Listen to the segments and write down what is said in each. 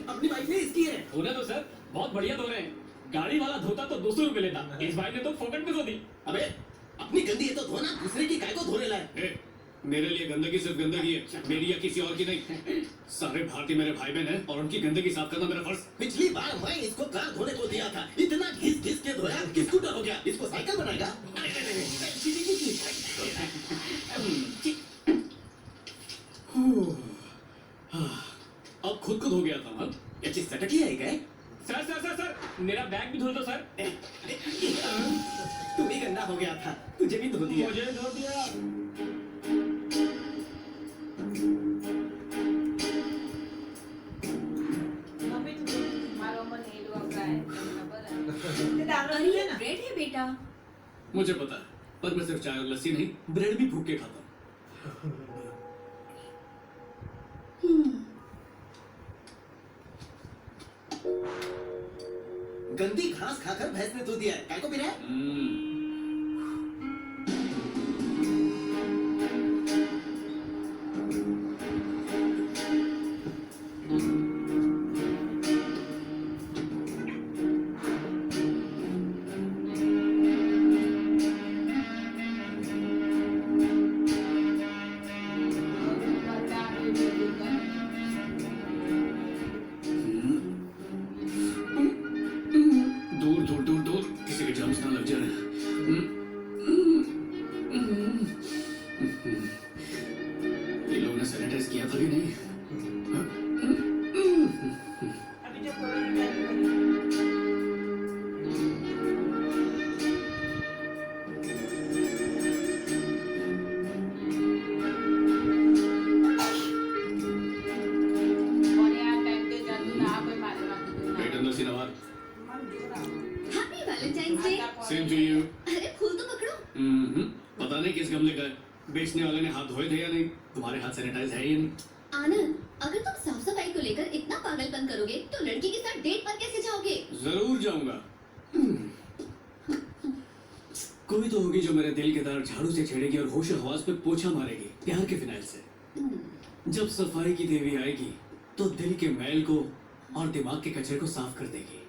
अपनी बाइक नहीं इसकी है। धोने तो सर बहुत बढ़िया धो रहे हैं। गाड़ी वाला धोता तो 200 रुपए लेता, इस भाई ने तो फोकट में धो दी। अबे अपनी गंदी है तो धोना, दूसरे की काय को धोने लाए। मेरे लिए गंदगी सिर्फ गंदगी है, मेरी या किसी और की नहीं। सारे भारतीय मेरे भाई बहन हैं और उनकी गंदगी साफ करना मेरा फर्ज। पिछली बार मैं इसको कार धोने को दिया था, इतना घिस घिस के धोया कि स्कूटर हो गया। इसको साइकिल बनाएगा। अब खुद को धो गया था ना। ये चीज सटकी है क्या? सर सर सर सर मेरा बैग भी धो दो सर। तू भी गंदा हो गया था, तुझे भी धो दिया। मुझे धो दिया। अरे ब्रेड है बेटा। मुझे पता है, पर मैं सिर्फ चाय और लस्सी नहीं, ब्रेड भी भूख के खाता हूँ। गंदी घास खाकर भैंस ने धो दिया है, काय को पी रहा है? दूर किसी के जर्म्स ना लग जाए। ये लोग ने सैनिटाइज किया था कि नहीं? Same to you. अरे फूल तो पकड़ो। पता नहीं किस गमले का है। बेचने वाले ने हाथ धोए थे या नहीं। तुम्हारे हाथ सैनिटाइज है या नहीं? आनंद, अगर तुम साफ सफाई को लेकर इतना पागलपन करोगे तो लड़की के साथ डेट पर कैसे जाओगे? जरूर जाऊंगा। कोई तो होगी जो मेरे दिल के तार झाड़ू से छेड़ेगी और होश हवास पे पोछा मारेगी प्यार के फिनाइल से। जब सफाई की देवी आएगी तो दिल के मैल को और दिमाग के कचरे को साफ कर देगी।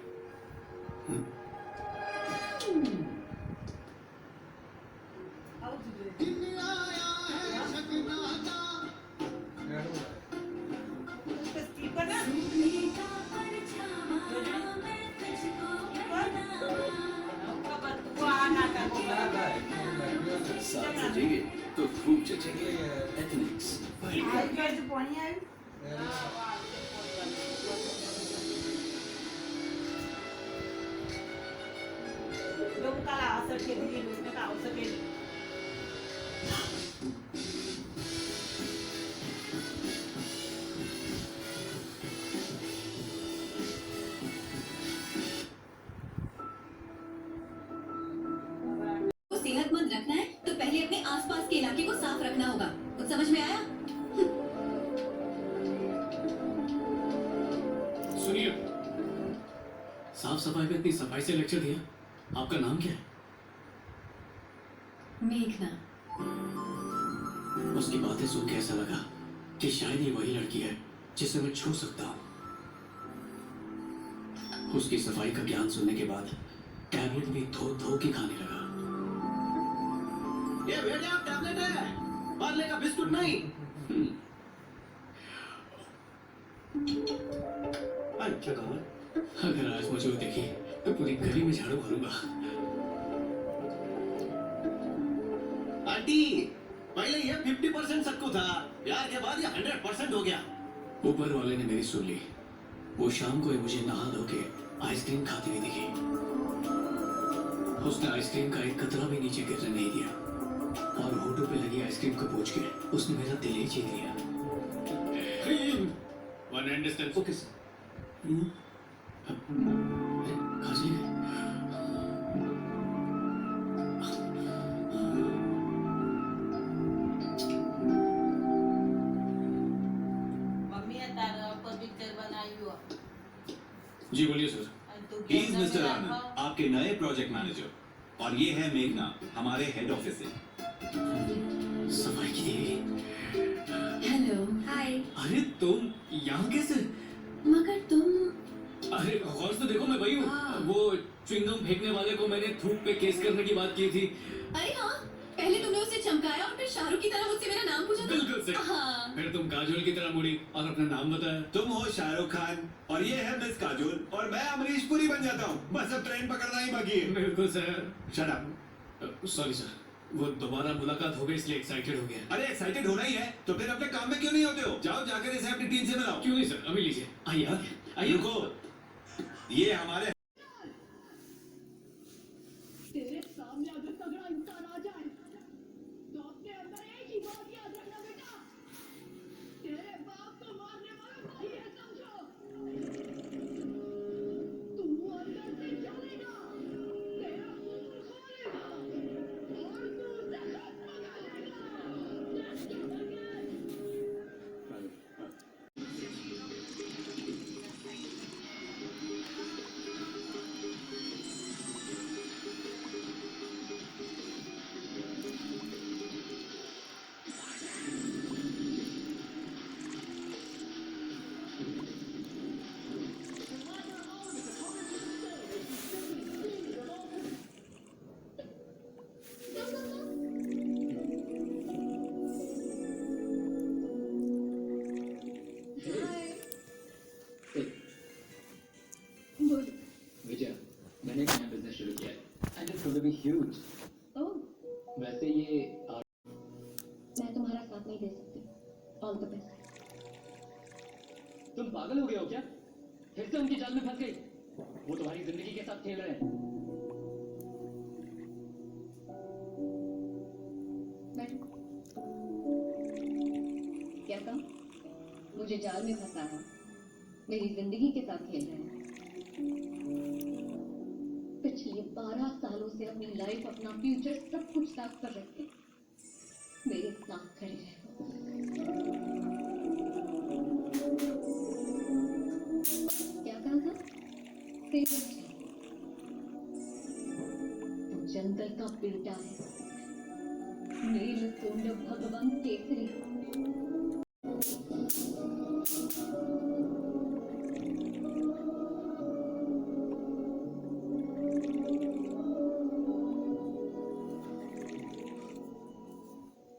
साथ सजेंगे तो खूब जचेंगे। एथनिक्स सेहतमंद रखना है तो पहले अपने आसपास के इलाके को साफ रखना होगा। कुछ समझ में आया? सुनिए, साफ सफाई पे इतनी सफाई से लेक्चर दिया। आपका नाम क्या है? मेघना। उसकी बातें सुन के ऐसा लगा कि शायद ये वही लड़की है जिसे मैं छू सकता हूँ। उसकी सफाई का ज्ञान सुनने के बाद टैबलेट भी धो धो के खाने लगा। ये बेटा टैबलेट है, पार्ले का बिस्कुट नहीं। अच्छा कहा, अगर आज मुझे वो देखी तो पूरी गली में झाड़ू मारूंगा। आंटी, पहले ये 50% सबको था, प्यार के बाद ये 100% हो गया। ऊपर वाले ने मेरी सुन ली। वो शाम को मुझे नहा धो के आइसक्रीम खाती हुई दिखी। उसने आइसक्रीम का एक कतरा भी नीचे गिरने नहीं दिया और होठों पे लगी आइसक्रीम को पोंछ के उसने मेरा दिल ही जीत लिया। One understand okay sir. अरे कहाँ चली गई? जी बोलिए सर। ही इज मिस्टर आनंद, आपके नए प्रोजेक्ट मैनेजर, और ये है मेघना, हमारे हेड ऑफिस से। सफाई की देवी। हेलो, हाय। अरे तुम यहाँ कैसे? मगर तुम अरे गौर से देखो, मैं वही हूँ। हाँ। वो च्युइंगम फेंकने वाले को मैंने थूक पे केस करने की बात की थी। अरे हाँ, पहले तुमने उसे चमकाया और फिर शाहरुख की तरह मुझसे मेरा नाम पूछा था। बिल्कुल सही। हाँ। फिर तुम काजोल की तरह मुड़ी और अपना नाम बताया। तुम हो शाहरुख खान और ये है मिस काजोल और मैं अमरीश पुरी बन जाता हूँ। बस अब ट्रेन पकड़ना ही बाकी है। बिल्कुल sir. Shut up. Sorry sir, वो दोबारा मुलाकात हो गई इसलिए एक्साइटेड हो गया। अरे एक्साइटेड होना ही है तो फिर अपने काम में क्यों नहीं होते हो? जाओ जाकर इसे अपनी टीम से मिलाओ। क्यों नहीं सर, अभी लीजिए। आइए आइए। रुको, ये हमारे तेरे सामने अगर तगड़ा इंसान आ जाए तो अपने अंदर एक ही बात याद रखना बेटा, तेरे बाप को मारने वाला भाई है समझो। तू अंदर से चलेगा, तेरा मुंह खोलेगा और तू उसे खत्म कर देगा। Let's go again. बोल। विजय, मैंने एक नया बिजनेस शुरू किया है and it's going to be huge. Oh, वैसे ये मैं तुम्हारा साथ नहीं दे सकती। All the best. तुम पागल हो गए हो क्या? फिर से उनकी जाल में फंस गई। वो तुम्हारी जिंदगी के साथ खेल रहे हैं। बैठो। क्या कहा? मुझे जाल में फंसाया, मेरी जिंदगी के साथ खेल रहे हैं। पिछले 12 सालों से अपनी लाइफ, अपना फ्यूचर सब कुछ साथ कर रखे, मेरे साथ खड़े रहो। क्या कहा था? फेवरेट है तो जंगल का बेटा है, नीलकुंड भगवान केसरी।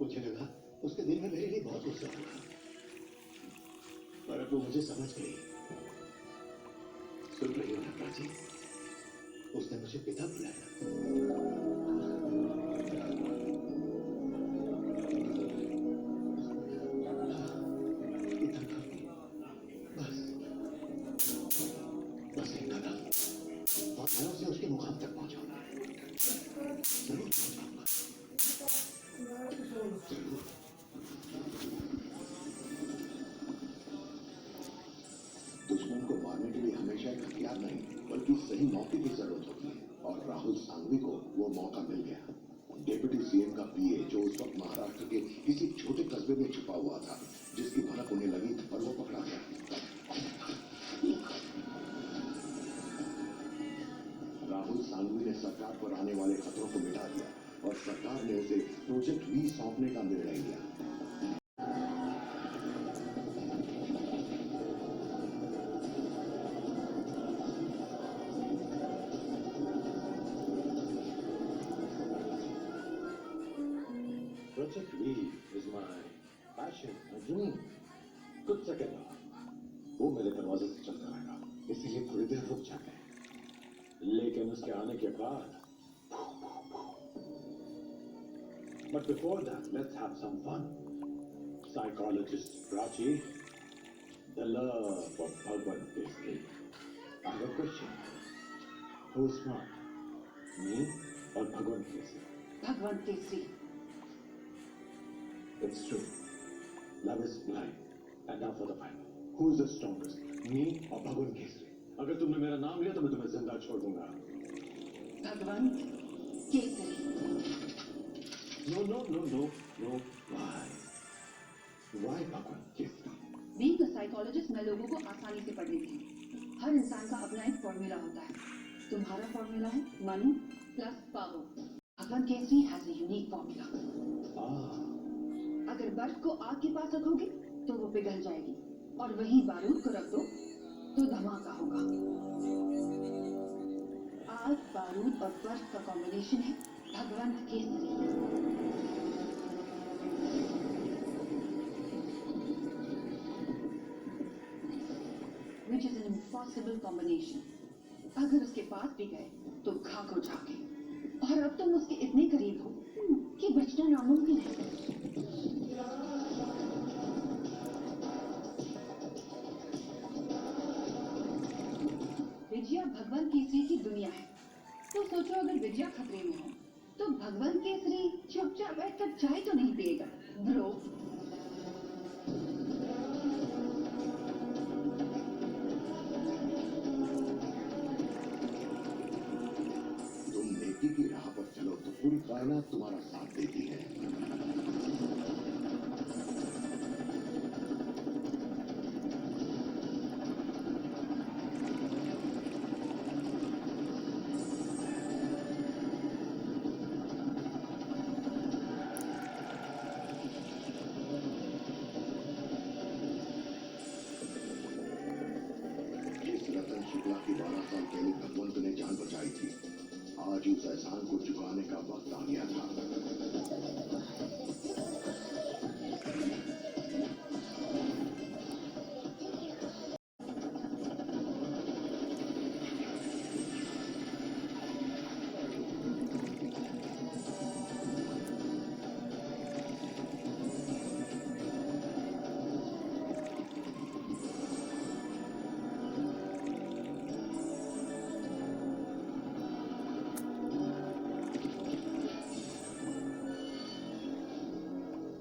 मुझे लगा उसके दिल में मेरे लिए बहुत गुस्सा होगा, पर अब वो मुझे समझ गई। सुन रही हो ना प्राची? उसने मुझे पिता बुलाया। इतना काफी। बस बस एक कदम और मैं उसे उसके मुकाम तक पहुंचाऊंगा। जरूर पहुंचाऊंगा। जरूर। दुश्मन को मारने के लिए हमेशा एक हथियार नहीं बल्कि सही मौके की जरूरत होती है, और राहुल सांघवी को वो मौका मिल गया। डिप्टी सीएम का पीए जो उस वक्त महाराष्ट्र के किसी छोटे कस्बे में छुपा हुआ था, जिसकी भनक उन्हें लगी और वो पकड़ा गया। राहुल सांघवी ने सरकार पर आने वाले खतरों को मिटा दिया और सरकार ने उसे प्रोजेक्ट वी सौंपने का निर्णय लिया। Project V is my passion, my dream. कुछ सेकंड वो मेरे दरवाजे से चलता रहेगा, इसीलिए थोड़ी देर रुक जाते हैं। लेकिन उसके आने के बाद But before that, let's have some fun. Psychologist Prachi, the love of Bhagwan Kesri. I have a question. Who's smart? Me or Bhagwan Kesri? भगवान Kesari. It's true. Love is blind. And now for the final. Who is the strongest? Me or Bhagwan Kesri? अगर तुमने मेरा नाम लिया तो मैं तुम्हें जिंदा छोड़ दूंगा। भगवान Kesari. No. Why? Why Bhagwan Kesri? Being a psychologist, मैं लोगों को आसानी से पढ़ लेती हूँ। हर इंसान का अपना एक फॉर्मूला होता है। तुम्हारा फॉर्मूला है money plus power. Bhagwan Kesari has a unique formula. अगर बर्फ को आग के पास रखोगे तो वो पिघल जाएगी, और वहीं बारूद को रख दो तो धमाका होगा। बारूद और बर्फ का कॉम्बिनेशन है भगवंत Kesari. Which is an impossible combination. अगर उसके पास भी गए तो खाको जाके, और अब तुम उसके इतने करीब हो कि बचना नामुमकिन है। विजया भगवंत केसरी की दुनिया है, तो सोचो अगर विजया खतरे में हो तो भगवंत केसरी चुपचाप बैठकर चाय तो नहीं पिएगा ब्रो। तुम नेकी की राह पर चलो तो पूरी कायनात तुम्हारा साथ देती है। जिस रतन शुक्ला की 12 साल पहले भगवंत ने जान बचाई थी, आज उस एहसान को चुकाने का वक्त आ गया था।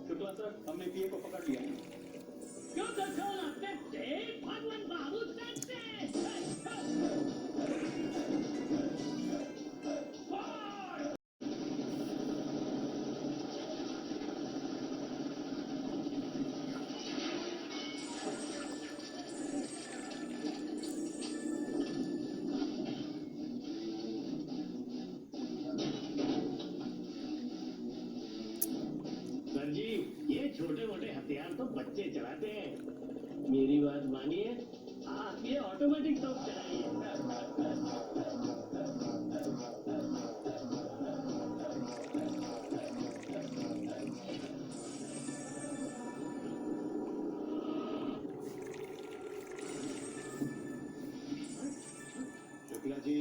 शुक्ला सर, हमने पीए को पकड़ लिया। सर जी, ये छोटे मोटे हथियार तो बच्चे चलाते हैं। मेरी बात मानिए, आप ये ऑटोमेटिक तोप चलाइए। शुक्ला जी,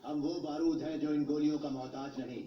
हम वो बारूद हैं जो इन गोलियों का मोहताज नहीं।